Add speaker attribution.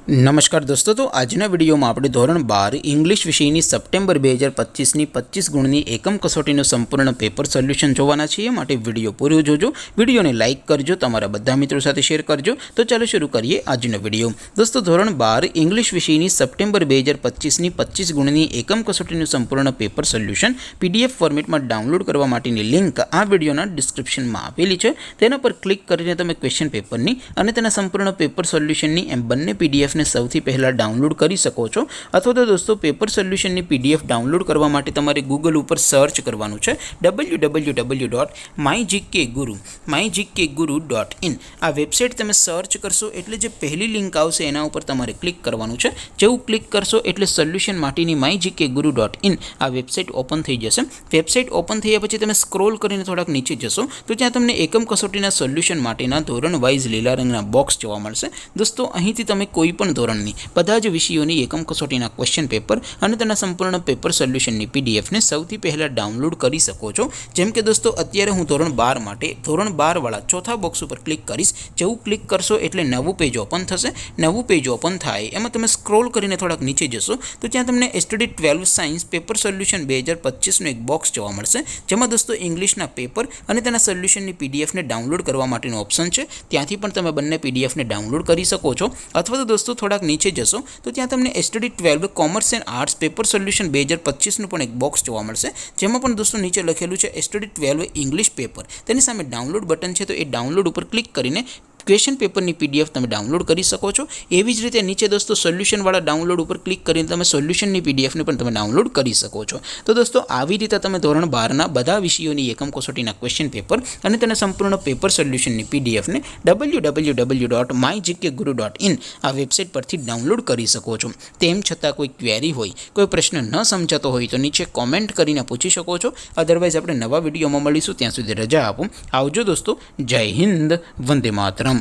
Speaker 1: नमस्कार दोस्तों, तो आजना विडियो में આપણે ધોરણ 12 ઇંગ્લિશ વિષયની સપ્ટેમ્બર 2025ની 25 ગુણની એકમ કસોટીનું સંપૂર્ણ પેપર સોલ્યુશન જોવાના છીએ। માટે વિડિયો પૂરો જોજો, વિડિયોને લાઇક કરજો, તમારા બધા મિત્રો સાથે શેર કરજો। તો ચાલો શરૂ કરીએ આજનો વિડિયો। દોસ્તો, ધોરણ 12 ઇંગ્લિશ વિષયની સપ્ટેમ્બર 2025ની 25 ગુણની એકમ કસોટીનું સંપૂર્ણ પેપર સોલ્યુશન પીડીએફ ફોર્મેટમાં ડાઉનલોડ કરવા માટેની લિંક આ વિડિયોના ડિસ્ક્રિપ્શનમાં આપેલી છે। તેના પર ક્લિક કરીને તમે ક્વેશ્ચન પેપરની અને તેના સંપૂર્ણ પેપર સોલ્યુશનની એમ બંને પીડીએફ ने સૌથી પહેલા ડાઉનલોડ કરી શકો છો। અથવા તો દોસ્તો, પેપર સોલ્યુશનની પીડીએફ ડાઉનલોડ કરવા માટે તમારે ગૂગલ ઉપર સર્ચ કરવાનું છે www.mygkguru.in। આ વેબસાઇટ તમે સર્ચ કરશો એટલે જે પહેલી લિંક આવશે એના ઉપર તમારે ક્લિક કરવાનું છે। જેવું ક્લિક કરશો એટલે સોલ્યુશન માટેની mygkguru.in આ વેબસાઇટ ઓપન થઈ જશે। વેબસાઇટ ઓપન થયા પછી તમે સ્ક્રોલ કરીને થોડાક નીચે જશો તો ત્યાં તમને એકમ કસોટીના સોલ્યુશન માટેના ધોરણ વાઇઝ લીલા રંગના બોક્સ જોવા મળશે। દોસ્તો, અહીંથી તમે કોઈ પણ ધોરણની બધા જ વિષયોની એકમ કસોટીના ક્વેશ્ચન પેપર અને તેના સંપૂર્ણ પેપર સોલ્યુશનની પીડીએફને સૌથી પહેલાં ડાઉનલોડ કરી શકો છો। જેમ કે દોસ્તો, અત્યારે હું ધોરણ 12 માટે ધોરણ 12 વાળા ચોથા બોક્સ ઉપર ક્લિક કરીશ। જેવું ક્લિક કરશો એટલે નવું પેજ ઓપન થશે। નવું પેજ ઓપન થાય એમાં તમે સ્ક્રોલ કરીને થોડાક નીચે જશો તો ત્યાં તમને STD 12 સાયન્સ પેપર સોલ્યુશન 2025નું એક બોક્સ જોવા મળશે, જેમાં દોસ્તો ઇંગ્લિશના પેપર અને તેના સોલ્યુશનની પીડીએફને ડાઉનલોડ કરવા માટેનો ઓપ્શન છે। ત્યાંથી પણ તમે બંને પીડીએફને ડાઉનલોડ કરી શકો છો। અથવા તો દોસ્તો, થોડાક નીચે જશો તો ત્યાં તમને STD 12 commerce and arts paper solution 2025નું પણ એક બોક્સ જોવા મળશે, જેમાં પણ દોસ્તો નીચે લખેલું છે STD 12 ઇંગ્લિશ પેપર। તેની સામે ડાઉનલોડ બટન છે, તો એ ડાઉનલોડ ઉપર ક્લિક કરીને ક્વેશ્ચન પેપરની પીડીએફ તમે ડાઉનલોડ કરી શકો છો। એવી જ રીતે નીચે દોસ્તો સોલ્યુશનવાળા ડાઉનલોડ ઉપર ક્લિક કરીને તમે સોલ્યુશનની પીડીએફને પણ તમે ડાઉનલોડ કરી શકો છો। તો દોસ્તો, આવી રીતે તમે ધોરણ 12ના બધા વિષયોની એકમ કસોટીના ક્વેશ્ચન પેપર અને તેના સંપૂર્ણ પેપર સોલ્યુશનની પીડીએફને www.mygkguru.in આ વેબસાઇટ પરથી ડાઉનલોડ કરી શકો છો। તેમ છતાં કોઈ ક્વેરી હોય, કોઈ પ્રશ્ન ન સમજાતો હોય તો નીચે કોમેન્ટ કરીને પૂછી શકો છો। અધરવાઇઝ આપણે નવા વિડીયોમાં મળીશું, ત્યાં સુધી રજા આપો। આવજો દોસ્તો, જય હિન્દ, વંદે માતરમ।